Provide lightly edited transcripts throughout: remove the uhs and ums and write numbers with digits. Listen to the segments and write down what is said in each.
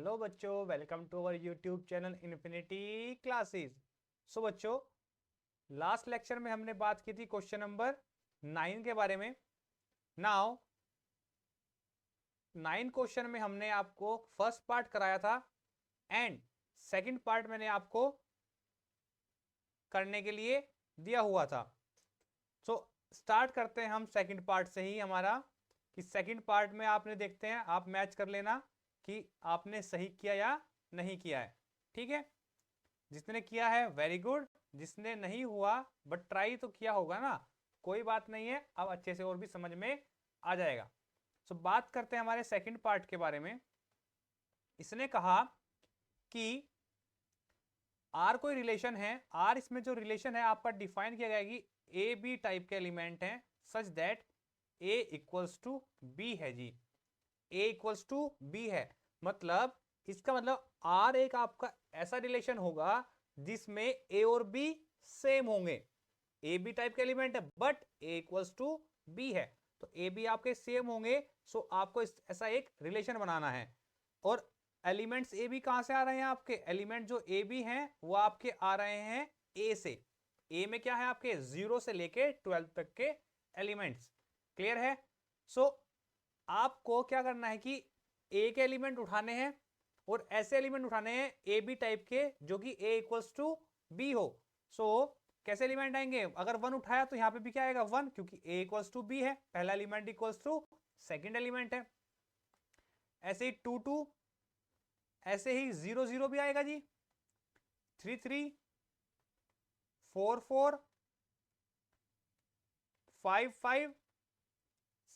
Hello बच्चों, welcome to our YouTube channel Infinity Classes. So बच्चों, last lecture में हमने बात की थी क्वेश्चन नंबर 9 के बारे में। नाउ 9 क्वेश्चन में हमने आपको फर्स्ट पार्ट कराया था एंड सेकंड पार्ट मैंने आपको करने के लिए दिया हुआ था। सो स्टार्ट करते हैं हम सेकंड पार्ट से ही हमारा, कि सेकंड पार्ट में आपने देखते हैं, आप मैच कर लेना कि आपने सही किया या नहीं किया है। ठीक है, जिसने किया है वेरी गुड, जिसने नहीं हुआ बट ट्राई तो किया होगा ना, कोई बात नहीं है, अब अच्छे से और भी समझ में आ जाएगा। सो बात करते हैं हमारे सेकंड पार्ट के बारे में। इसने कहा कि आर कोई रिलेशन है, आर इसमें जो रिलेशन है आपका डिफाइन किया गया कि ए बी टाइप के एलिमेंट हैं such that a equals to b है जी। ए इक्वल्स टू बी है, मतलब इसका मतलब आर एक आपका ऐसा रिलेशन होगा जिसमें ए और बी सेम होंगे। ए बी टाइप के एलिमेंट है but a equals to b है, तो ए बी आपके सेम होंगे। सो आपको ऐसा एक रिलेशन बनाना है। और एलिमेंट्स ए बी कहां से आ रहे हैं? आपके एलिमेंट जो ए बी हैं वो आपके आ रहे हैं ए से। ए में क्या है आपके 0 से लेके 12 तक के एलिमेंट्स। क्लियर है? सो आपको क्या करना है कि ए के एलिमेंट उठाने हैं और ऐसे एलिमेंट उठाने हैं ए बी टाइप के जो कि ए इक्वल्स टू बी हो। सो कैसे एलिमेंट आएंगे? अगर 1 उठाया तो यहाँ पे भी क्या आएगा 1, क्योंकि ए इक्वल्स टू बी है, पहला element equals to second element है। ऐसे ही 2 2, ऐसे ही 0 0 भी आएगा जी, 3 3, 4 4, 5 5,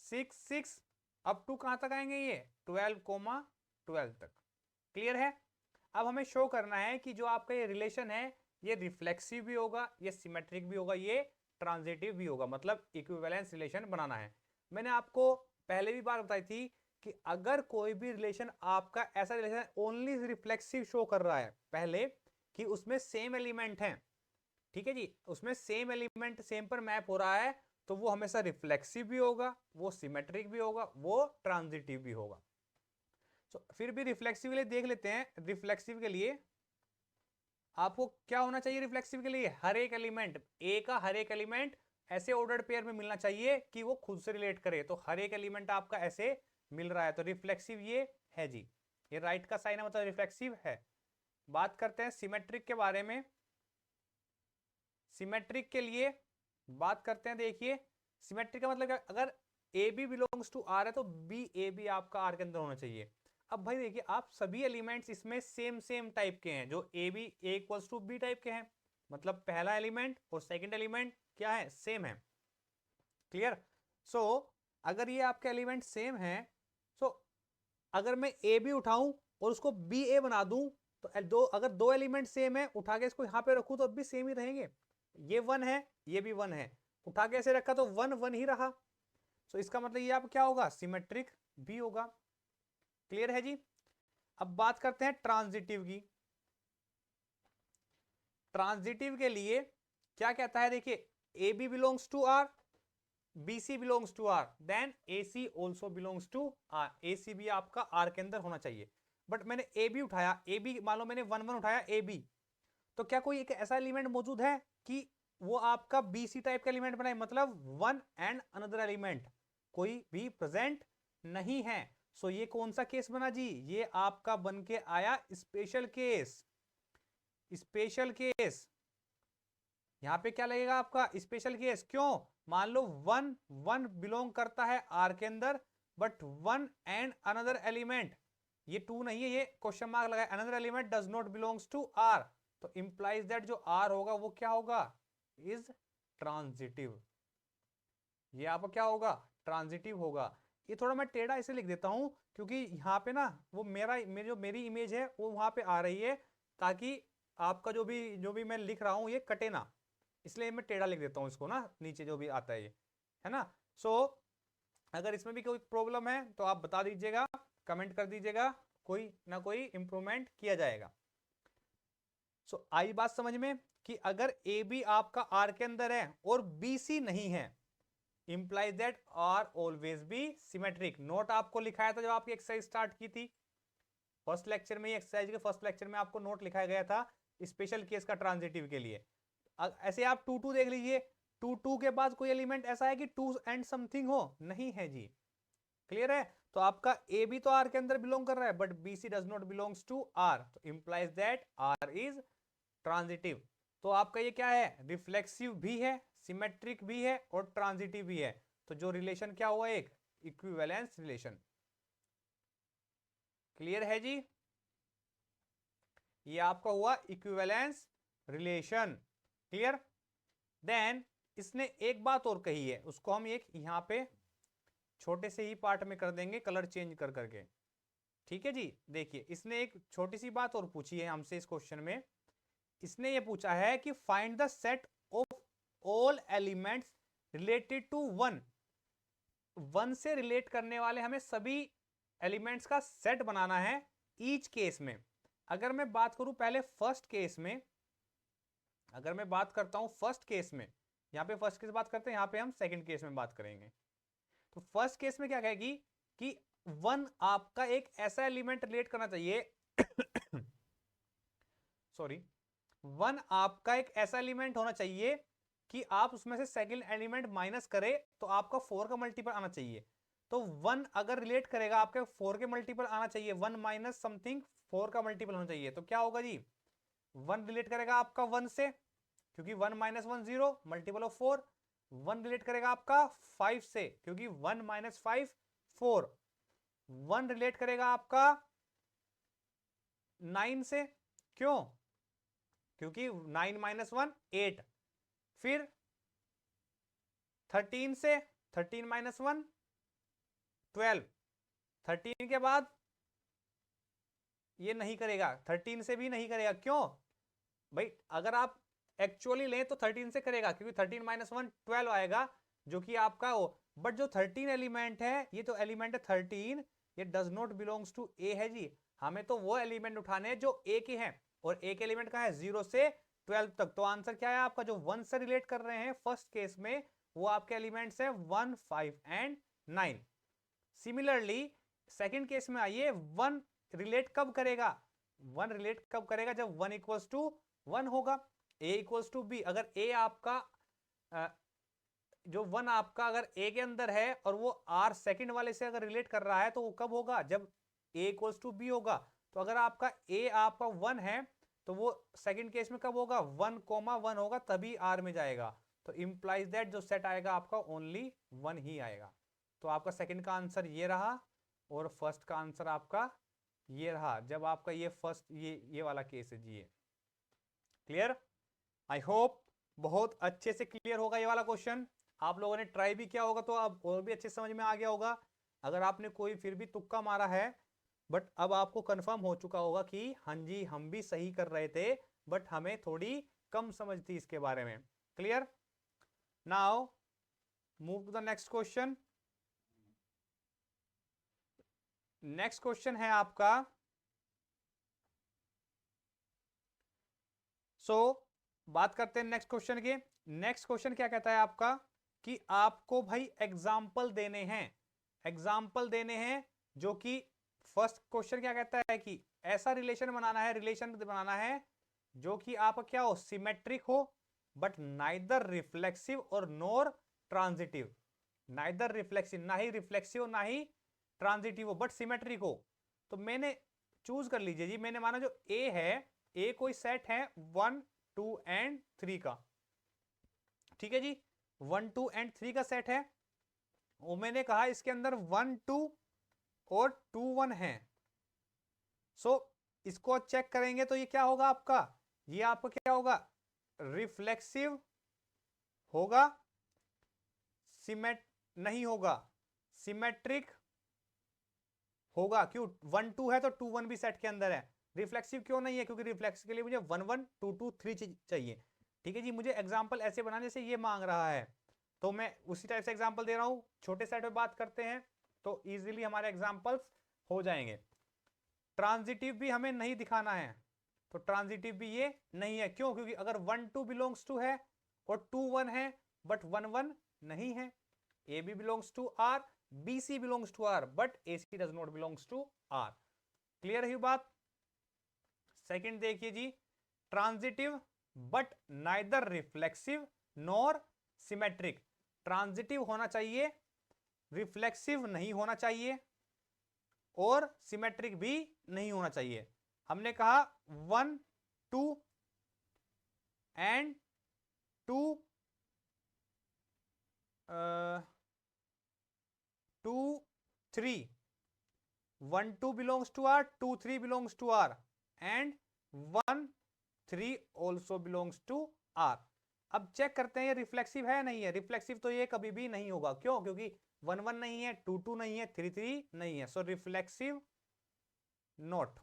6 6, अप टू कहां तक आएंगे? ये 12 तक। क्लियर है? अब हमें शो करना है कि जो आपका ये रिलेशन है ये रिफ्लेक्सिव भी होगा, ये सिमेट्रिक भी होगा, ये ट्रांजिटिव भी होगा, मतलब इक्विवेलेंस रिलेशन बनाना है। मैंने आपको पहले भी बात बताई थी कि अगर कोई भी रिलेशन आपका ऐसा रिलेशन ओनली रिफ्लेक्सिव शो कर रहा है पहले कि उसमें सेम एलिमेंट है, ठीक है जी, उसमें सेम एलिमेंट सेम पर मैप हो रहा है, तो वो हमेशा रिफ्लेक्सिव भी होगा, वो सिमेट्रिक भी होगा, वो ट्रांजिटिव भी होगा। फिर भी रिफ्लेक्सिव के लिए देख लेते हैं। रिफ्लेक्सिव के लिए आपको क्या होना चाहिए? रिफ्लेक्सिव के लिए हर एक एलिमेंट, ए का हर एक एलिमेंट ऐसे ऑर्डर्ड पेयर में मिलना चाहिए कि वो खुद से रिलेट करे। तो हर एक एलिमेंट आपका ऐसे मिल रहा है, तो रिफ्लेक्सिव ये है जी। ये राइट का साइन है, मतलब रिफ्लेक्सिव है। बात करते हैं सिमेट्रिक के बारे में। सिमेट्रिक के लिए बात करते हैं। देखिए, सिमेट्रिक का मतलब अगर a B belongs to R है तो बी ए बी आपका आर के अंदर होना चाहिए। अब भाई देखिए, आप सभी एलिमेंट्स इसमें सेम सेम टाइप के हैं, जो a b a equals to b type के हैं, मतलब पहला एलिमेंट और सेकंड एलिमेंट क्या है? सेम है। क्लियर? सो अगर ये आपके एलिमेंट सेम है, सो अगर मैं ए बी उठाऊं और उसको बी ए बना दूं, तो अगर दो एलिमेंट सेम है, उठा के इसको यहां पे रखूं तो अब भी सेम ही रहेंगे। ये 1 है, ये भी 1 है, उठा के ऐसे रखा तो 1 1 ही रहा। सो इसका मतलब ये आप क्या होगा? सिमेट्रिक भी होगा। क्लियर है जी? अब बात करते हैं ट्रांजिटिव की। ट्रांजिटिव के लिए क्या कहता है? देखिए, A B belongs to R, B C belongs to R, then A C also belongs to R. A C भी आपका आर के अंदर होना चाहिए। बट मैंने ए बी उठाया, ए बी मान लो मैंने 1 1 उठाया ए बी, तो क्या कोई एक ऐसा एलिमेंट मौजूद है कि वो आपका बी सी टाइप का एलिमेंट बनाए? मतलब 1 एंड अनदर एलिमेंट कोई भी प्रेजेंट नहीं है। सो ये कौन सा केस बना जी? ये आपका बन के आया स्पेशल केस। स्पेशल केस यहां पे क्या लगेगा आपका? Special case. क्यों? मान लो 1 1 बिलोंग करता है आर के अंदर, बट 1 एंड अनदर एलिमेंट, ये 2 नहीं है, ये क्वेश्चन मार्क लगा, another element does not belongs to R, तो इंप्लाइज दैट जो आर होगा वो क्या होगा? Is transitive. ये आपका क्या होगा? ट्रांजिटिव होगा। ये थोड़ा मैं टेढ़ा इसे लिख देता हूं क्योंकि यहाँ पे ना वो मेरी इमेज है वो वहां पे आ रही है, ताकि आपका जो भी मैं लिख रहा हूं ये कटे ना, इसलिए मैं टेढ़ा लिख देता हूं इसको ना, नीचे जो भी आता है ये, है ना। सो अगर इसमें भी कोई प्रॉब्लम है तो आप बता दीजिएगा, कमेंट कर दीजिएगा, कोई ना कोई इंप्रूवमेंट किया जाएगा। सो आई बात समझ में कि अगर ए बी आपका आर के अंदर है और बी सी नहीं है, implies that are always be symmetric. Note आपको लिखाया था जब आपकी एक्सरसाइज स्टार्ट की थी, फर्स्ट लेक्चर में, एक्सरसाइज के फर्स्ट लेक्चर में आपको नोट लिखाया गया था स्पेशल केस का ट्रांजिटिव के लिए। ऐसे आप 2 देख लीजिए, 2 के बाद कोई एलिमेंट ऐसा है कि 2 एंड समथिंग हो, नहीं है जी। क्लियर है? तो आपका ए भी तो आर के अंदर बिलोंग कर रहा है, but B C does not belongs to R, तो implies that R is transitive. तो आपका ये क्या है, रिफ्लेक्सिव भी है, सिमेट्रिक भी है और ट्रांजिटिव भी है। तो जो रिलेशन क्या हुआ, एक इक्विवेलेंस रिलेशन। क्लियर है जी? ये आपका हुआ इक्विवेलेंस रिलेशन। क्लियर? देन इसने एक बात और कही है, उसको हम एक यहां पे छोटे से ही पार्ट में कर देंगे, कलर चेंज कर करके। ठीक है जी? देखिए, इसने एक छोटी सी बात और पूछी है हमसे इस क्वेश्चन में। इसने ये पूछा है कि find the set of all elements related to 1। 1 से रिलेट करने वाले हमें सभी एलिमेंट्स का सेट बनाना है ईच केस में। अगर मैं बात करूं पहले फर्स्ट केस में, अगर मैं बात करता हूं फर्स्ट केस में, यहां पे फर्स्ट केस बात करते हैं, यहां पे हम सेकंड केस में बात करेंगे। तो फर्स्ट केस में क्या कहेगी कि 1 आपका एक ऐसा एलिमेंट रिलेट करना चाहिए सॉरी, 1 आपका एक ऐसा एलिमेंट होना चाहिए कि आप उसमें से सेकंड एलिमेंट माइनस करें तो आपका 4 का मल्टीपल आना चाहिए। तो 1 अगर रिलेट करेगा आपके 4 के मल्टीपल आना चाहिए, 1 माइनस समथिंग 4 का मल्टीपल होना चाहिए। तो क्या होगा जी, 1 रिलेट करेगा आपका 1 से, क्योंकि 1 माइनस 1 0, मल्टीपल ऑफ 4। 1 रिलेट करेगा आपका 5 से, क्योंकि 1 माइनस 5 4। 1 रिलेट करेगा आपका 9 से, क्यों, क्योंकि 9 माइनस 1 8। फिर 13 से, 13 माइनस 1 12। 13 के बाद ये नहीं करेगा, 13 से भी नहीं करेगा, क्यों भाई, अगर आप एक्चुअली लें तो 13 से करेगा, क्योंकि 13 माइनस 1 12 आएगा, जो कि आपका हो। बट जो 13 एलिमेंट है, ये तो एलिमेंट है 13, ये डज नॉट बिलोंग्स टू ए है जी। हमें तो वो एलिमेंट उठाने हैं जो ए के हैं, और ए के एलिमेंट कहाँ है, 0 से 12 तक। तो आंसर क्या है आपका, जो 1 से रिलेट कर रहे हैं फर्स्ट केस में, वो आपके एलिमेंट्स है 1 5 एंड 9। सिमिलरली सेकेंड केस में आइए, 1 रिलेट कब करेगा, 1 रिलेट कब करेगा, जब 1 इक्वल्स टू 1 होगा, a इक्वल्स टू बी। अगर a आपका जो 1 आपका अगर a के अंदर है और वो r सेकंड वाले से अगर रिलेट कर रहा है, तो वो कब होगा, जब a इक्वल्स टू b होगा। तो अगर आपका a आपका 1 है, तो वो सेकंड केस में कब होगा, 1 1 होगा, तभी r में जाएगा। तो इंप्लाइज दैट जो सेट आएगा आपका ओनली 1 ही आएगा। तो आपका सेकंड का आंसर ये रहा, और फर्स्ट का आंसर आपका ये रहा, जब आपका ये फर्स्ट ये वाला केस है जी। क्लियर? आई होप बहुत अच्छे से क्लियर होगा ये वाला क्वेश्चन। आप लोगों ने ट्राई भी किया होगा तो अब और भी अच्छे समझ में आ गया होगा। अगर आपने कोई फिर भी तुक्का मारा है, बट अब आपको कंफर्म हो चुका होगा कि हाँ जी हम भी सही कर रहे थे, बट हमें थोड़ी कम समझ थी इसके बारे में। Clear? Now move to the next question. Next question है आपका, बात करते हैं नेक्स्ट क्वेश्चन के। नेक्स्ट क्वेश्चन क्या कहता है आपका, कि आपको भाई एग्जाम्पल देने हैं, एग्जाम्पल देने हैं, जो कि फर्स्ट क्वेश्चन क्या कहता है कि ऐसा रिलेशन बनाना है, रिलेशन बनाना है जो कि आपका क्या हो, सिमेट्रिक हो, बट नाइदर रिफ्लेक्सिव और नोर ट्रांजिटिव। नाइदर रिफ्लेक्सिव, ना ही रिफ्लेक्सिव ना ही ट्रांजिटिव हो, बट सिमेट्रिक हो। तो मैंने चूज कर लीजिए जी, मैंने माना जो ए है, ए कोई सेट है 1 2 एंड 3 का, ठीक है जी, 1 2 एंड 3 का सेट है। और मैंने कहा इसके अंदर 1 2 और 2 1 है। इसको चेक करेंगे तो ये क्या होगा आपका, ये आपका क्या होगा, रिफ्लेक्सिव होगा, सिमेट नहीं होगा, सिमेट्रिक होगा। क्यों, 1 2 है तो 2 1 भी सेट के अंदर है। रिफ्लेक्सिव क्यों नहीं है, क्योंकि रिफ्लेक्स के लिए मुझे 1 1 2 2 3 चाहिए। ठीक है जी, मुझे एग्जांपल ऐसे बनाने जैसे ये मांग रहा है, तो मैं उसी टाइप से एग्जांपल दे रहा हूं। छोटे सेट में बात करते हैं तो इजीली हमारे एग्जांपल्स हो जाएंगे। ट्रांजिटिव भी हमें नहीं दिखाना है, तो ट्रांजिटिव भी ये नहीं है। क्यों, क्योंकि अगर 1 2 बिलोंग्स टू है और 2 1 है, बट 1 1 नहीं है। A B belongs to R, BC belongs to R, but AC does not belongs to R. Clear हुई बात। सेकंड देखिए जी, transitive but neither reflexive nor symmetric. Transitive होना चाहिए, रिफ्लेक्सिव नहीं होना चाहिए और सिमेट्रिक भी नहीं होना चाहिए। हमने कहा 1 2 and 2 2 3, 1 2 belongs to R, 2 3 belongs to R and 1 3 also belongs to R। अब चेक करते हैं ये रिफ्लेक्सिव है नहीं है। रिफ्लेक्सिव तो ये कभी भी नहीं होगा, क्यों? क्योंकि 1 1 नहीं है, 2 2 नहीं है, 3 3 नहीं है, सो रिफ्लेक्सिव नॉट।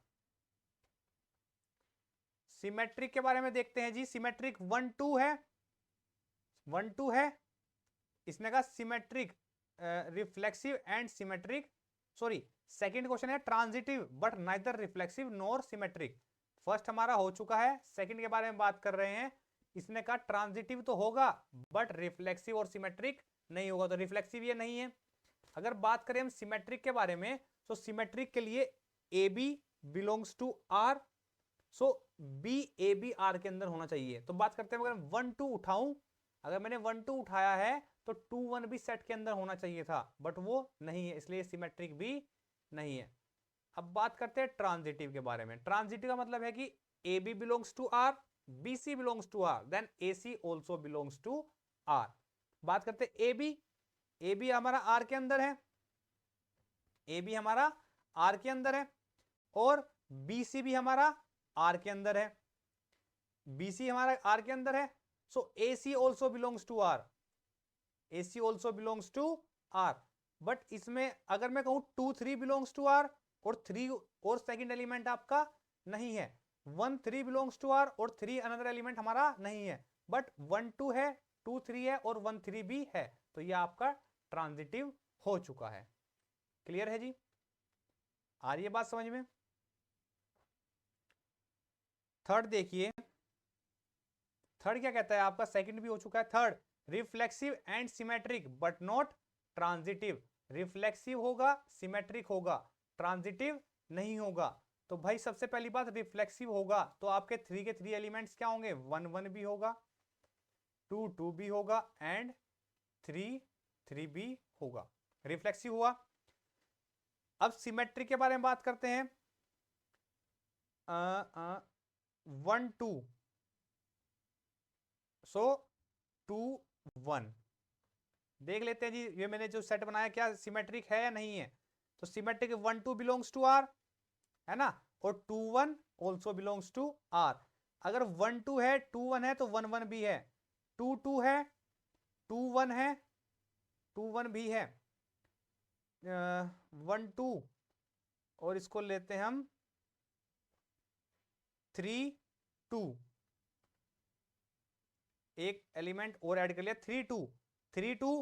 सिमेट्रिक के बारे में देखते हैं जी। सिमेट्रिक 1 2 है, 1 2 है, इसने कहा symmetric reflexive and symmetric, sorry second question है transitive but neither reflexive nor symmetric. First हमारा हो चुका है, सेकंड के बारे में बात कर रहे हैं। इसने कहा ट्रांजिटिव तो होगा बट रिफ्लेक्सिव और सिमेट्रिक नहीं होगा, तो रिफ्लेक्सिव ये नहीं है। अगर बात करें हम सिमेट्रिक के बारे में, तो सिमेट्रिक के लिए A B belongs to R, so B A B R के अंदर होना चाहिए। तो बात करते हैं, अगर 1 2 उठाऊं, अगर मैंने 1 2 उठाया है तो 2 1 भी सेट के अंदर होना चाहिए था, बट वो नहीं है, इसलिए सिमेट्रिक भी नहीं है। अब बात करते हैं ट्रांजिटिव के बारे में। ट्रांजिटिव का मतलब है कि A B belongs to R, B C belongs to R, then A C also belongs to R. बात करते हैं ए बी हमारा आर के अंदर है, ए बी हमारा आर के अंदर है, और बी सी भी हमारा आर के अंदर है, बी सी हमारा आर के अंदर है, so A C also belongs to R, A C also belongs to R. But इसमें अगर मैं कहूं 2 3 बिलोंग्स टू आर और 3 और सेकंड एलिमेंट आपका नहीं है, 1 3 बिलोंग्स टू आर और 3 अनदर एलिमेंट हमारा नहीं है, बट 1 2 है, 2 3 है और 1 3 भी है, तो ये आपका ट्रांजिटिव हो चुका है। क्लियर है जी? आ रही है बात समझ में? थर्ड देखिए, थर्ड क्या कहता है आपका, सेकंड भी हो चुका है। Third, reflexive and symmetric but not transitive. Reflexive होगा, सिमेट्रिक होगा, ट्रांजिटिव नहीं होगा। तो भाई सबसे पहली बात, रिफ्लेक्सिव होगा तो आपके 3 के 3 एलिमेंट्स क्या होंगे, 1 1 भी होगा, 2 2 भी होगा एंड 3 3 भी होगा, रिफ्लेक्सिव हुआ। अब सिमेट्रिक के बारे में बात करते हैं। 1 2, सो 2 1 देख लेते हैं जी। ये मैंने जो सेट बनाया क्या सिमेट्रिक है या नहीं है? तो सिमेट्रिक 1 2 बिलोंग्स टू आर है ना, और 2 1 ऑल्सो बिलोंग्स टू आर। अगर 1 2 है, 2 1 है तो 1 1 भी है, 2 2 है, 2 1 है, 2 1 भी है, 1 2 और इसको लेते हैं हम 3 2, एक एलिमेंट और ऐड कर लिया, 3 2 3 2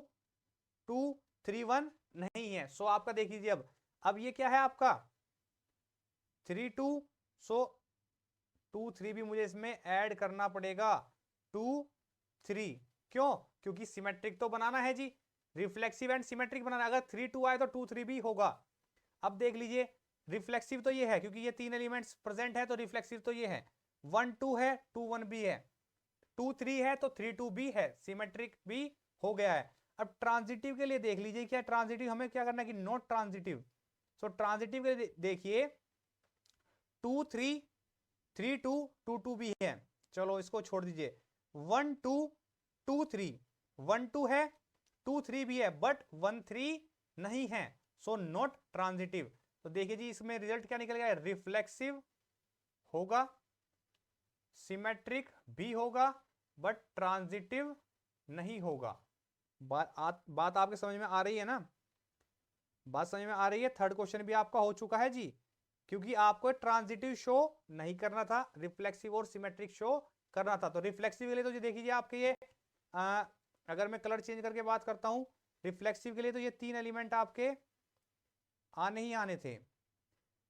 2 3 1 नहीं है, सो आपका देख लीजिए। अब ये क्या है आपका 3 2, सो 2 3 भी मुझे इसमें ऐड करना पड़ेगा, 2 3, क्यों? क्योंकि सिमेट्रिक तो बनाना है जी, रिफ्लेक्सिव एंड सिमेट्रिक बनाना। अगर 3 2 आए तो 2 3 भी होगा। अब देख लीजिए, रिफ्लेक्सिव तो ये है क्योंकि ये 3 एलिमेंट्स प्रेजेंट है, तो रिफ्लेक्सिव तो ये है। 1 2 है, 2 1 भी है, 2 3 है तो 3 2 भी है, सिमेट्रिक भी हो गया है। अब ट्रांजिटिव के लिए देख लीजिए, क्या ट्रांजिटिव हमें क्या करना है कि नॉट ट्रांजिटिव। सो ट्रांजिटिव के लिए देखिए 2 3 3 2 2 2 भी है, चलो इसको छोड़ दीजिए। 1 2 2 3, 1 2 है, 2 3 भी है, बट 1 3 नहीं है, सो नॉट ट्रांजिटिव। तो देखिए जी, इसमें रिजल्ट क्या निकलेगा, रिफ्लेक्सिव होगा, सिमेट्रिक भी होगा, बट ट्रांजिटिव नहीं होगा। बात आपके समझ में आ रही है ना? बात समझ में आ रही है? थर्ड क्वेश्चन भी आपका हो चुका है जी, क्योंकि आपको ट्रांजिटिव शो नहीं करना था, रिफ्लेक्सिव और सिमेट्रिक शो करना था। तो रिफ्लेक्सिव के लिए तो ये देखिए आपके ये अगर मैं कलर चेंज करके बात करता हूं, रिफ्लेक्सिव के लिए तो ये 3 एलिमेंट आपके आने ही आने थे।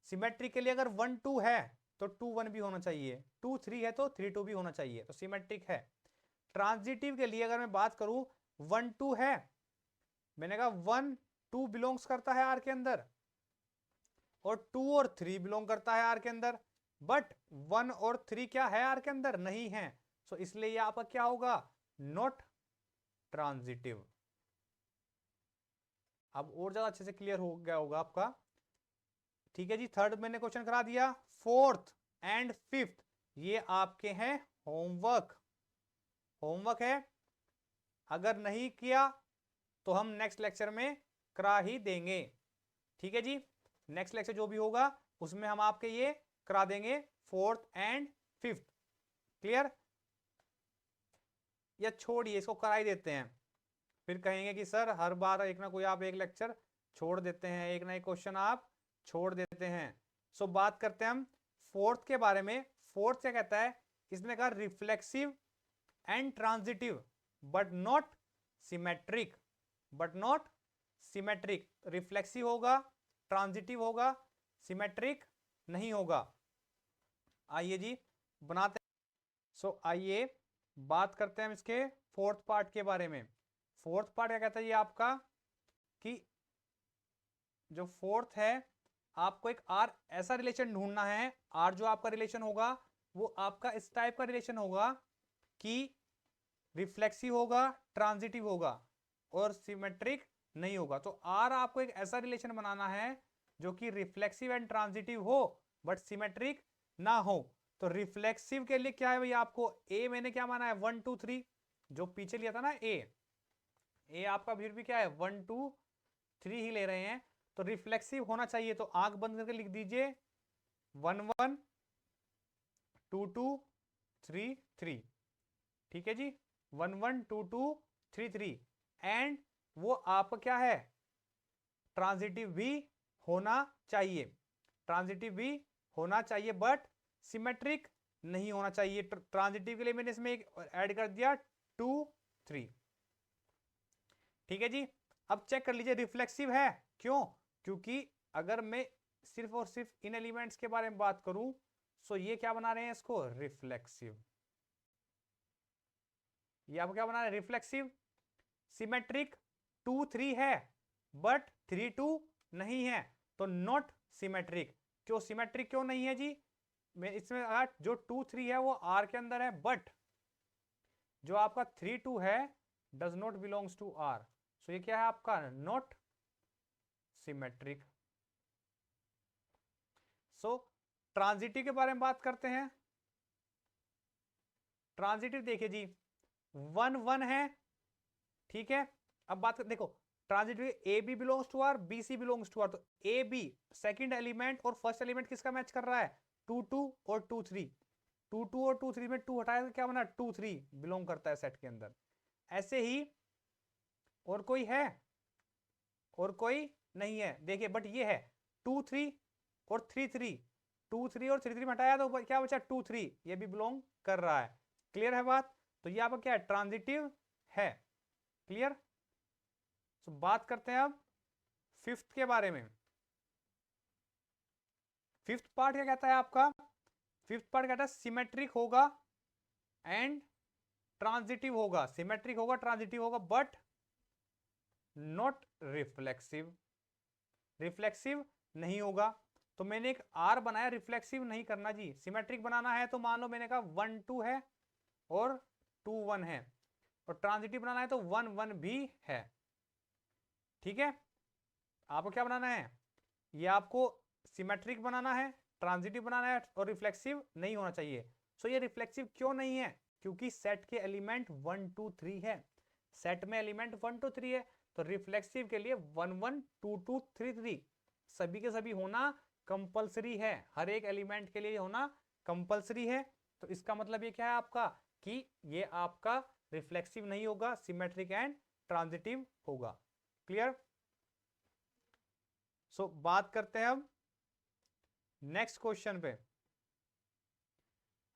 सिमेट्रिक के लिए अगर 1 2 है तो 2 1 भी होना चाहिए, 2 3 है तो 3 2 भी होना चाहिए, तो सिमेट्रिक है। ट्रांजिटिव के लिए अगर मैं बात करूं, 1 2 है, मैंने कहा 1 2 बिलोंग्स करता है आर के अंदर, और 2 और 3 बिलोंग करता है आर के अंदर, बट 1 और 3 क्या है आर के अंदर, नहीं है। सो इसलिए ये आपका क्या होगा, नॉट ट्रांजिटिव। अब और ज्यादा अच्छे से क्लियर हो गया होगा आपका। ठीक है जी, थर्ड मैंने क्वेश्चन करा दिया। फोर्थ एंड फिफ्थ ये आपके हैं होमवर्क, होमवर्क है। अगर नहीं किया तो हम नेक्स्ट लेक्चर में करा ही देंगे। ठीक है जी, नेक्स्ट लेक्चर जो भी होगा उसमें हम आपके ये करा देंगे फोर्थ एंड फिफ्थ। क्लियर, या छोड़िए इसको करा ही देते हैं, फिर कहेंगे कि सर हर बार एक ना कोई आप एक लेक्चर छोड़ देते हैं, एक ना एक क्वेश्चन आप छोड़ देते हैं। सो बात करते हैं हम फोर्थ के बारे में। फोर्थ क्या कहता है, इसने कहा reflexive and transitive but not symmetric, but not symmetric. Reflexive होगा, ट्रांजिटिव होगा, सिमेट्रिक नहीं होगा। आइए जी बनाते हैं। सो आइए बात करते हैं हम इसके फोर्थ पार्ट के बारे में। फोर्थ पार्ट क्या कहता है ये आपका, कि जो फोर्थ है आपको एक आर ऐसा रिलेशन ढूंढना है, आर जो आपका रिलेशन होगा वो आपका इस टाइप का रिलेशन होगा कि रिफ्लेक्सिव होगा, ट्रांजिटिव होगा और सिमेट्रिक नहीं होगा। तो आर आपको एक ऐसा रिलेशन बनाना है जो कि रिफ्लेक्सिव एंड ट्रांजिटिव हो बट सिमेट्रिक ना हो। तो रिफ्लेक्सिव के लिए क्या है भैया, आपको ए मैंने क्या माना है 1 2 3, जो पीछे लिया था ना ए आपका फिर भी क्या है 1 2 3 ही ले रहे हैं। तो रिफ्लेक्सिव होना चाहिए, तो आंख बंद करके लिख दीजिए 1 1 2 2 3 3। ठीक है जी, 1 1 2 2 3 3। एंड वो आपका क्या है, ट्रांजिटिव भी होना चाहिए, ट्रांजिटिव भी होना चाहिए बट सिमेट्रिक नहीं होना चाहिए। ट्रांजिटिव के लिए मैंने इसमें एक ऐड कर दिया 2 3। ठीक है जी, अब चेक कर लीजिए रिफ्लेक्सिव है क्यों, क्योंकि अगर मैं सिर्फ और सिर्फ इन एलिमेंट्स के बारे में बात करूं सो ये क्या बना रहे हैं इसको, रिफ्लेक्सिव। ये आपको क्या बना रहे हैं, रिफ्लेक्सिव। सिमेट्रिक 2 3 है बट 3 2 नहीं है, तो नॉट सिमेट्रिक। क्यों सिमेट्रिक क्यों नहीं है जी, मैं इसमें जो 2 3 है वो आर के अंदर है, बट जो आपका 3 2 है does not belongs to R. So ये क्या है आपका, नॉट सिमेट्रिक। सो ट्रांजिटिव के बारे में बात करते हैं। ट्रांजिटिव देखिए जी 1 1 है, ठीक है। अब बात कर, देखो transitive A B belongs to R, B C belongs to R, तो ए बी सेकंड एलिमेंट और फर्स्ट एलिमेंट किसका मैच कर रहा है, 2 2 और 2 3। 2 2 और 2 3 में 2 हटाया तो क्या बना, 2 3 बिलोंग करता है सेट के अंदर। ऐसे ही और कोई है, और कोई नहीं है, देखिए बट ये है 2 3 और 3 3। 2 3 और 3 3 में हटाया तो क्या बचा, 2 3, ये भी बिलोंग कर रहा है। क्लियर है बात, तो ये आपका क्या है, ट्रांजिटिव है। क्लियर। तो बात करते हैं अब फिफ्थ के बारे में। फिफ्थ पार्ट क्या कहता है आपका, फिफ्थ पार्ट कहता है सिमेट्रिक होगा एंड ट्रांजिटिव होगा, सिमेट्रिक होगा ट्रांजिटिव होगा बट नॉट रिफ्लेक्सिव, रिफ्लेक्सिव नहीं होगा। तो मैंने एक आर बनाया, रिफ्लेक्सिव नहीं करना जी, सिमेट्रिक बनाना है तो मान लो मैंने कहा 1 2 है और 2 1 है, और ट्रांजिटिव बनाना है तो 1 1 भी है। ठीक है, आपको क्या बनाना है, ये आपको सिमेट्रिक बनाना है, ट्रांजिटिव बनाना है और रिफ्लेक्सिव नहीं होना चाहिए। सो ये रिफ्लेक्सिव क्यों नहीं है, क्योंकि सेट के एलिमेंट 1 2 3 है, सेट में एलिमेंट 1 2 3 है, तो रिफ्लेक्सिव के लिए 1 1 2 2 3 3 सभी के सभी होना कंपलसरी है, हर एक एलिमेंट के लिए होना कंपलसरी है। तो इसका मतलब ये क्या है आपका, कि ये आपका रिफ्लेक्सिव नहीं होगा, सिमेट्रिक एंड ट्रांजिटिव होगा। क्लियर। सो बात करते हैं अब नेक्स्ट क्वेश्चन पे।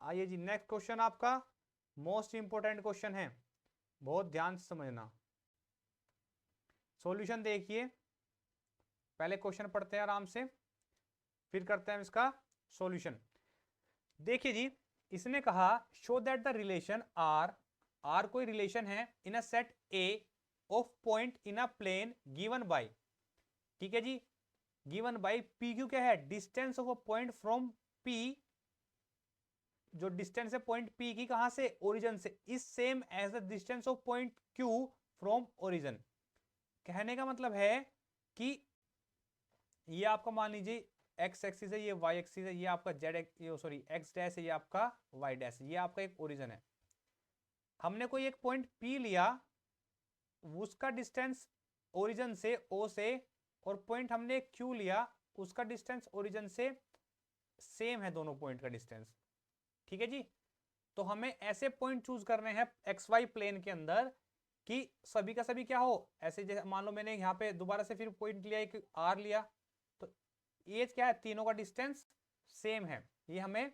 आइए जी, नेक्स्ट क्वेश्चन आपका मोस्ट इंपोर्टेंट क्वेश्चन है, बहुत ध्यान से समझना। सॉल्यूशन देखिए, पहले क्वेश्चन पढ़ते हैं आराम से, फिर करते हैं इसका सॉल्यूशन। देखिए जी, इसने कहा show that the relation R कोई रिलेशन है in a set A of point in a plane given by. ठीक है जी, गिवन बाई पी क्यू क्या है, distance of a point from P, जो डिस्टेंस है पॉइंट पी की कहां से, ओरिजिन से, is same as the distance of point Q from origin. कहने का मतलब है कि ये आपका मान लीजिए एक्स एक्सिस है, ये वाई एक्सिस है, ये आपका जेड, सॉरी एक्स डैश है, ये आपका वाई डैश, ये आपका एक ओरिजिन है। हमने कोई एक पॉइंट पी लिया, उसका डिस्टेंस ओरिजिन से ओ से, और पॉइंट हमने क्यू लिया, उसका डिस्टेंस ओरिजिन से सेम है, दोनों पॉइंट का डिस्टेंस। ठीक है जी। तो हमें ऐसे पॉइंट चूज करने हैं एक्स वाई प्लेन के अंदर कि सभी का सभी क्या हो, ऐसे जैसे मान लो मैंने यहाँ पे दोबारा से फिर पॉइंट लिया, एक आर लिया, तो ये क्या है, तीनों का डिस्टेंस सेम है, ये हमें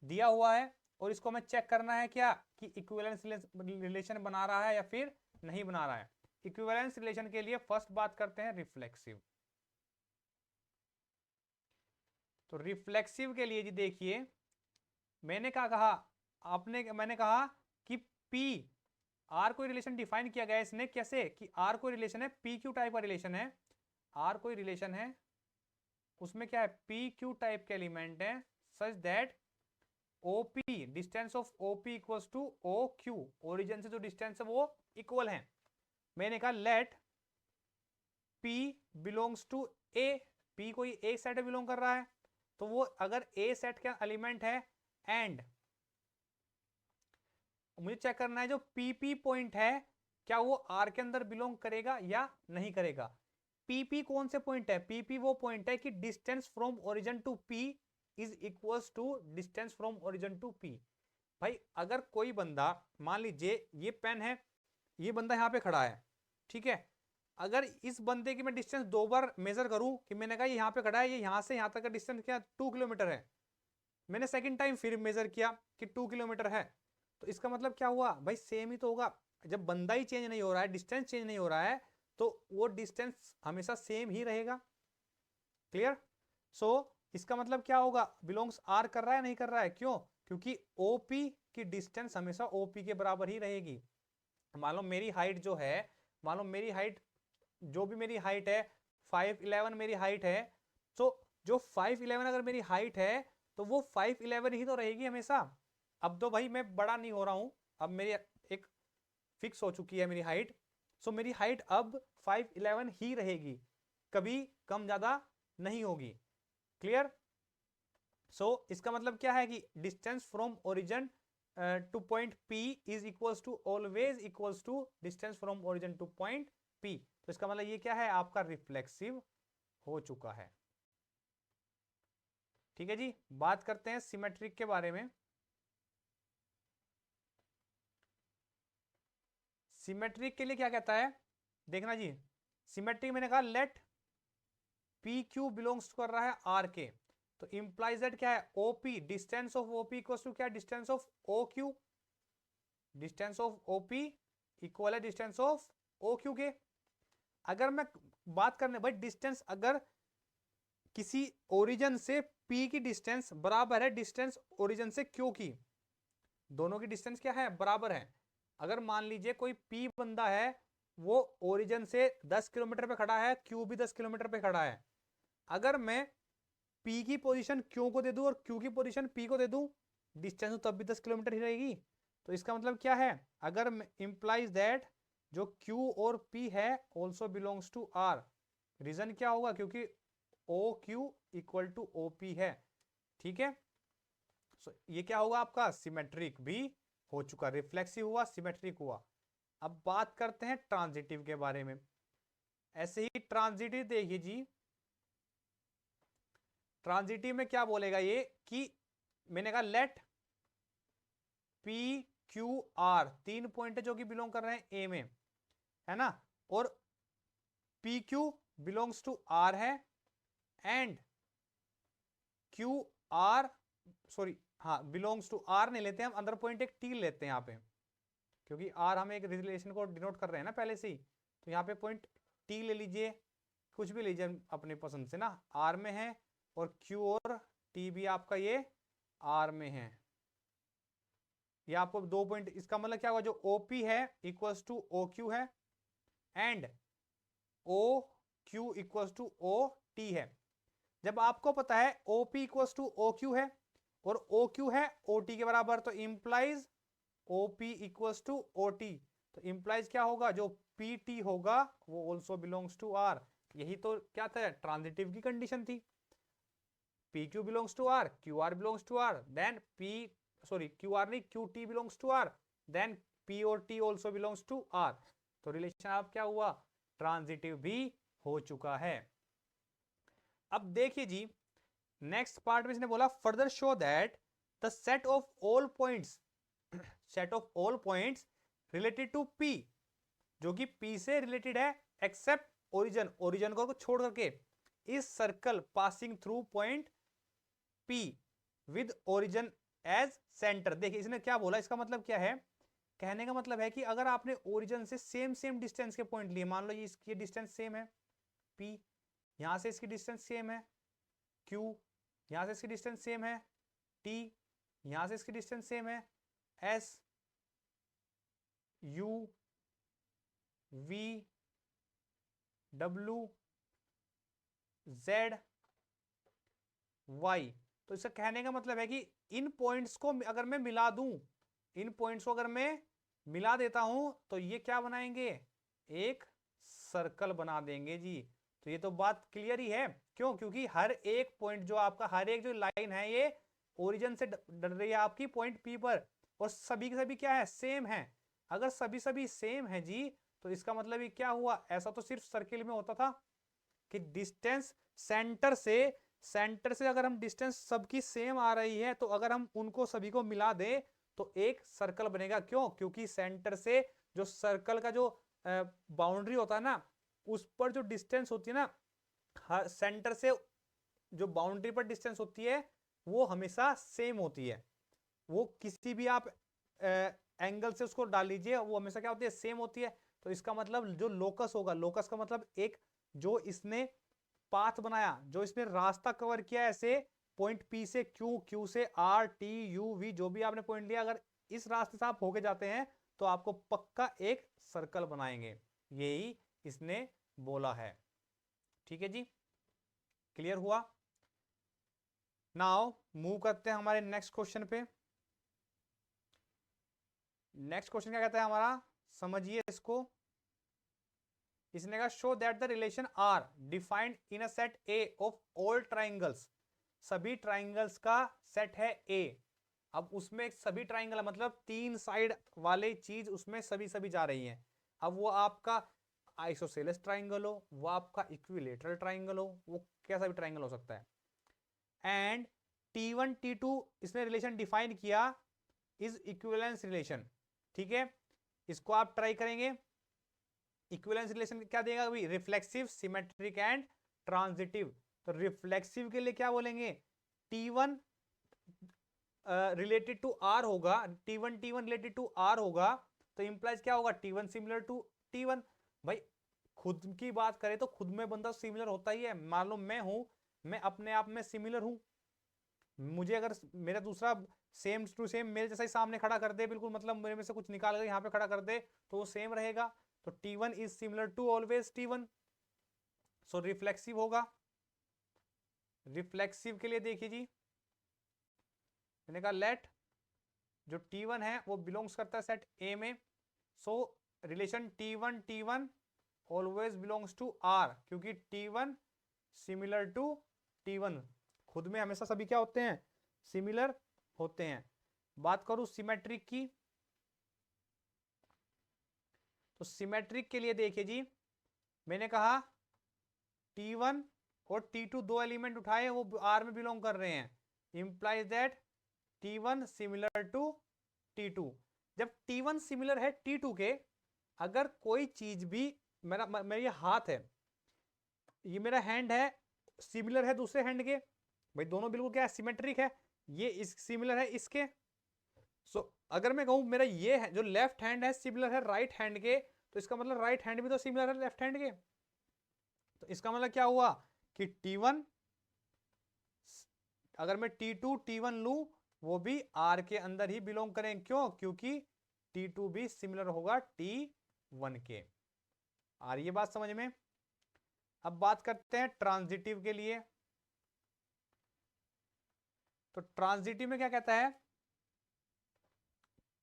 दिया हुआ है। और इसको हमें चेक करना है क्या, कि इक्विवेलेंस रिलेशन बना रहा है या फिर नहीं बना रहा है। इक्विवेलेंस रिलेशन के लिए फर्स्ट बात करते हैं रिफ्लेक्सिव। तो रिफ्लेक्सिव के लिए जी देखिए, मैंने क्या कहा, मैंने कहा कि P R कोई रिलेशन डिफाइन किया गया है इसने, कैसे कि R कोई रिलेशन है, PQ टाइप का रिलेशन है, R कोई रिलेशन है, उसमें क्या है, PQ टाइप के एलिमेंट है, such that OP distance of OP equals to OQ, origin से जो डिस्टेंस है वो इक्वल है। मैंने कहा let P belongs to A, P कोई एक सेट में बिलोंग कर रहा है, तो वो अगर A सेट का एलिमेंट है, एंड मुझे चेक करना है जो PP पॉइंट है क्या वो R के अंदर बिलोंग करेगा या नहीं करेगा। PP कौन से पॉइंट है, PP वो पॉइंट है कि distance from origin to P is equals to distance from origin to P। भाई अगर कोई बंदा, मान लीजिए ये पेन है, ये बंदा यहाँ पे खड़ा है, ठीक है, अगर इस बंदे की मैं डिस्टेंस दो बार मेजर करूं, कि मैंने कहा ये यहाँ पे खड़ा है, ये यहाँ से यहाँ तक का डिस्टेंस क्या 2 किलोमीटर है, मैंने सेकंड टाइम फिर मेजर किया कि 2 किलोमीटर है, तो इसका मतलब क्या हुआ भाई, सेम ही तो होगा। जब बंदा ही चेंज नहीं हो रहा है, डिस्टेंस चेंज नहीं हो रहा है, तो वो डिस्टेंस हमेशा सेम ही रहेगा। क्लियर। सो इसका मतलब क्या होगा, बिलोंग्स आर कर रहा है नहीं कर रहा है, क्यों, क्योंकि ओपी की डिस्टेंस हमेशा ओपी के बराबर ही रहेगी। मान लो मेरी हाइट जो है, मान लो मेरी हाइट, जो भी मेरी हाइट है 5'11" मेरी हाइट है, तो जो 5'11" अगर मेरी हाइट है, तो वो 5'11" ही तो रहेगी हमेशा। अब तो भाई मैं बड़ा नहीं हो रहा हूं, अब मेरी एक फिक्स हो चुकी है मेरी हाइट, सो मेरी हाइट अब 5'11" ही रहेगी, कभी कम ज्यादा नहीं होगी। क्लियर। सो इसका मतलब क्या है कि distance from origin to point P is equals to always equals to distance from origin to point P। तो इसका मतलब ये क्या है, आपका रिफ्लेक्सिव हो चुका है। ठीक है जी। बात करते हैं सिमेट्रिक के बारे में। सिमेट्रिक के लिए क्या कहता है, देखना जी, सिमेट्रिक मैंने कहा लेट पी क्यू बिलोंग्स कर रहा है आर के, तो इंप्लाइज दैट क्या है, OP distance of OP equals to क्या, distance of O Q, distance of OP equal है डिस्टेंस ऑफ ओ क्यू के। अगर मैं बात करने भाई डिस्टेंस, अगर किसी ओरिजिन से P की डिस्टेंस बराबर है डिस्टेंस ओरिजिन से Q की, दोनों की डिस्टेंस क्या है, बराबर है। अगर मान लीजिए कोई P बंदा है, वो ओरिजिन से 10 किलोमीटर पे खड़ा है, Q भी 10 किलोमीटर पे खड़ा है, अगर मैं P की पोजीशन Q को दे दूं और Q की पोजीशन P को दे दूं, डिस्टेंस तो तब भी 10 किलोमीटर ही रहेगी। तो इसका मतलब क्या है, अगर इंप्लाइज दैट जो Q और P है also belongs to R। Reason क्या होगा, क्योंकि OQ इक्वल टू OP है। ठीक है। सो ये क्या होगा, आपका सिमेट्रिक भी हो चुका, रिफ्लेक्सिव हुआ, सिमेट्रिक हुआ। अब बात करते हैं ट्रांजिटिव के बारे में। ऐसे ही ट्रांजिटिव देखिए जी, ट्रांजिटिव में क्या बोलेगा ये, कि मैंने कहा लेट पी क्यू आर, तीन पॉइंट है जो कि बिलोंग कर रहे हैं ए में, है ना, और P Q belongs to R है, एंड क्यू आर, सॉरी हाँ बिलोंग्स टू आर नहीं लेते हम, अंदर पॉइंट एक टी लेते हैं यहाँ पे, क्योंकि आर हम एक रिलेशन को डिनोट कर रहे हैं ना पहले से ही, तो यहाँ पे पॉइंट टी ले लीजिए, कुछ भी लीजिए अपनी पसंद से ना, आर में है, और क्यू और टी भी आपका ये आर में है। ये आपको दो पॉइंट, इसका मतलब क्या होगा, जो ओपी है इक्वल्स टू ओ क्यू है, and O Q equals to O T है। जब आपको पता है OP इक्वल्स टू OQ है और OQ है OT के बराबर, तो implies OP equals to OT, तो इंप्लाइज क्या होगा, जो PT होगा वो ऑल्सो बिलोंग्स टू R। यही तो क्या था, ट्रांजिटिव की कंडीशन थी। PQ belongs to R, QR belongs to R, then QR नहीं, QT belongs to R, then P और T also belongs to R। तो रिलेशन अब क्या हुआ, ट्रांजिटिव भी हो चुका है। अब देखिए जी, नेक्स्ट पार्ट में इसने बोला further show that the set of all points related to P, जो कि P से रिलेटेड है, एक्सेप्ट ओरिजिन को छोड़ करके, इस circle passing through point P with origin as centre. देखिए इसने क्या बोला, इसका मतलब क्या है, कहने का मतलब है कि अगर आपने ओरिजिन से सेम डिस्टेंस के पॉइंट लिए, मान लो ये इसकी डिस्टेंस सेम है P, यहां से इसकी डिस्टेंस सेम है Q, यहां से इसकी डिस्टेंस सेम है T, यहां से इसकी डिस्टेंस सेम है S, U, V, W, Z, Y। तो इसका कहने का मतलब है कि इन पॉइंट्स को अगर मैं मिला दूं, इन पॉइंट्स को अगर मैं मिला देता हूं, तो ये क्या बनाएंगे, एक सर्कल बना देंगे जी। तो ये तो बात क्लियर ही है, क्यों, क्योंकि हर एक पॉइंट जो आपका, हर एक जो लाइन है ये ओरिजिन से डल रही है आपकी पॉइंट P पर, और सभी के सभी क्या है, सेम है। अगर सभी सेम है जी, तो इसका मतलब ये क्या हुआ, ऐसा तो सिर्फ सर्किल में होता था कि डिस्टेंस सेंटर से अगर हम डिस्टेंस सबकी सेम आ रही है, तो अगर हम उनको सभी को मिला दें तो एक सर्कल बनेगा। क्यों, क्योंकि सेंटर से जो सर्कल का जो बाउंड्री होता है ना, उस पर जो डिस्टेंस होती है ना, सेंटर से जो बाउंड्री पर डिस्टेंस होती है वो हमेशा सेम होती है। वो किसी भी आप एंगल से उसको डाल लीजिए, वो हमेशा क्या होती है, सेम होती है। तो इसका मतलब जो लोकस होगा, लोकस का मतलब एक जो इसने पाथ बनाया, जो इसने रास्ता कवर किया ऐसे पॉइंट P से Q, Q से R, T, U, V, जो भी आपने पॉइंट लिया, अगर इस रास्ते से आप होके जाते हैं तो आपको पक्का एक सर्कल बनाएंगे। यही इसने बोला है। ठीक है जी, क्लियर हुआ। नाउ मूव करते हैं हमारे नेक्स्ट क्वेश्चन पे। नेक्स्ट क्वेश्चन क्या कहता है हमारा, समझिए इसको। इसने कहा show that the relation R defined in a set A of all triangles. सभी ट्राइंगल्स का सेट है A। अब उसमें सभी ट्राइंगल मतलब 3 साइड वाले चीज उसमें सभी जा रही हैं। अब वो आपका आइसोसेलेस ट्राइंगल हो, वो आपका इक्विलेटरल ट्राइंगल हो, वो कैसा भी ट्राइंगल हो सकता है। एंड T1 T2 इसने रिलेशन डिफाइन किया इज इक्विवेलेंस रिलेशन। ठीक है, इसको आप ट्राई करेंगे। इक्विवेलेंस रिलेशन क्या देगा अभी, रिफ्लेक्सिव, सिमेट्रिक एंड ट्रांजिटिव। तो रिफ्लेक्सिव के लिए क्या बोलेंगे, T1 रिलेटेड टू R होगा, T1 रिलेटेड टू R होगा, तो इंप्लाइज क्या होगा, T1 सिमिलर टू T1। भाई खुद की बात करें तो खुद में बंदा सिमिलर होता ही है। मान लो मैं हूं, मैं अपने आप में सिमिलर हूं, मुझे अगर मेरा दूसरा सेम टू सेम मेरे जैसा ही सामने खड़ा कर दे, बिल्कुल मतलब मेरे में से कुछ निकाल कर यहाँ पे खड़ा कर दे, तो वो सेम रहेगा। तो T1 is similar to always T1, so reflexive होगा। रिफ्लेक्सिव के लिए देखिए जी, मैंने कहा लेट जो T1 है वो बिलोंग्स करता है सेट A में, so relation T1 always belongs to R, क्योंकि T1 सिमिलर टू T1, खुद में हमेशा सभी क्या होते हैं, सिमिलर होते हैं। बात करूं सिमेट्रिक की, तो सिमेट्रिक के लिए देखिए जी, मैंने कहा T1 और T2 दो एलिमेंट उठाए, वो R में बिलोंग कर रहे हैं, implies that T1 similar to T2। जब T1 सिमिलर है T2 के, अगर कोई चीज भी, मेरा ये हाथ है, ये मेरा हैंड है, सिमिलर है दूसरे हैंड के, भाई दोनों बिल्कुल क्या है, सिमेट्रिक है, ये इस सिमिलर है इसके। सो अगर मैं कहूं मेरा ये है जो लेफ्ट हैंड है सिमिलर है राइट हैंड के, तो इसका मतलब राइट हैंड भी तो सिमिलर है लेफ्ट हैंड के। तो इसका मतलब क्या हुआ कि T1, अगर मैं T1 लूं, वो भी R के अंदर ही बिलोंग करें। क्यों, क्योंकि T2 भी सिमिलर होगा T1 के। आ रही है बात समझ में। अब बात करते हैं ट्रांजिटिव के लिए। तो ट्रांजिटिव में क्या कहता है,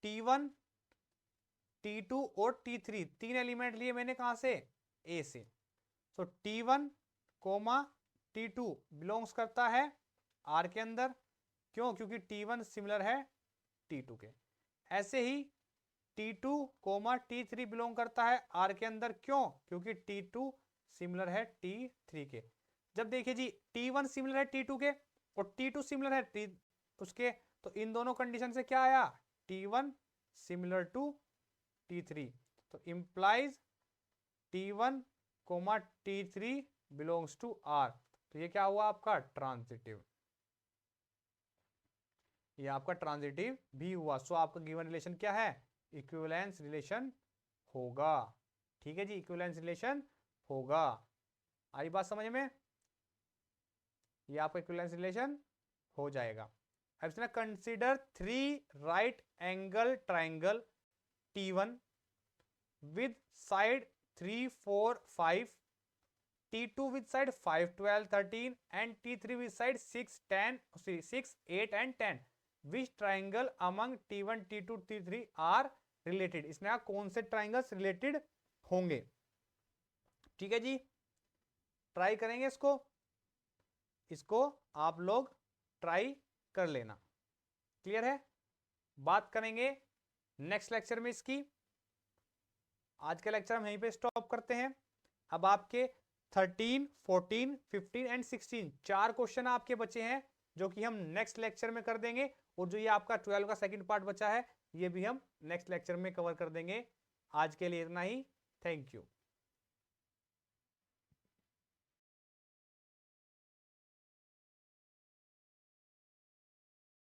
T1, T2 और T3 तीन एलिमेंट लिए मैंने कहां से, ए से। सो T1 कोमा T2 बिलोंग्स करता है R के अंदर, क्यों, क्योंकि T1 सिमिलर है T2 के। ऐसे ही T2 कोमा T3 बिलोंग करता है R के अंदर, क्यों, क्योंकि T2 सिमिलर है T3 के। जब देखिए जी T1 सिमिलर है T2 के और T2 सिमिलर है उसके, तो इन दोनों कंडीशन से क्या आया, T1 सिमिलर टू T3, तो implies T1 comma T3 belongs to R। तो ये क्या हुआ आपका ट्रांजिटिव, ये आपका ट्रांजिटिव भी हुआ। सो आपका गिवन रिलेशन क्या है, इक्विवेलेंस रिलेशन होगा। ठीक है जी, इक्विवेलेंस रिलेशन होगा। आई बात समझ में, ये आपका इक्विवेलेंस रिलेशन हो जाएगा। अब इसमें consider 3 right angle triangle T1 with side 3, 4, 5, T2 with side 5, 12, 13 and T3 with side 6, 10, 6, 8 and 10. Which triangle among T1, T2, T3 are related? इसमें आप कौन से ट्राइंगल्स रिलेटेड होंगे। ठीक है जी, ट्राई करेंगे इसको आप लोग ट्राई कर लेना। क्लियर है, बात करेंगे नेक्स्ट लेक्चर में इसकी। आज का लेक्चर हम यहीं पे स्टॉप करते हैं। अब आपके 13, 14, 15 एंड 16 चार क्वेश्चन आपके बचे हैं, जो कि हम नेक्स्ट लेक्चर में कर देंगे। और जो ये आपका 12 का सेकंड पार्ट बचा है, ये भी हम नेक्स्ट लेक्चर में कवर कर देंगे। आज के लिए इतना ही, थैंक यू।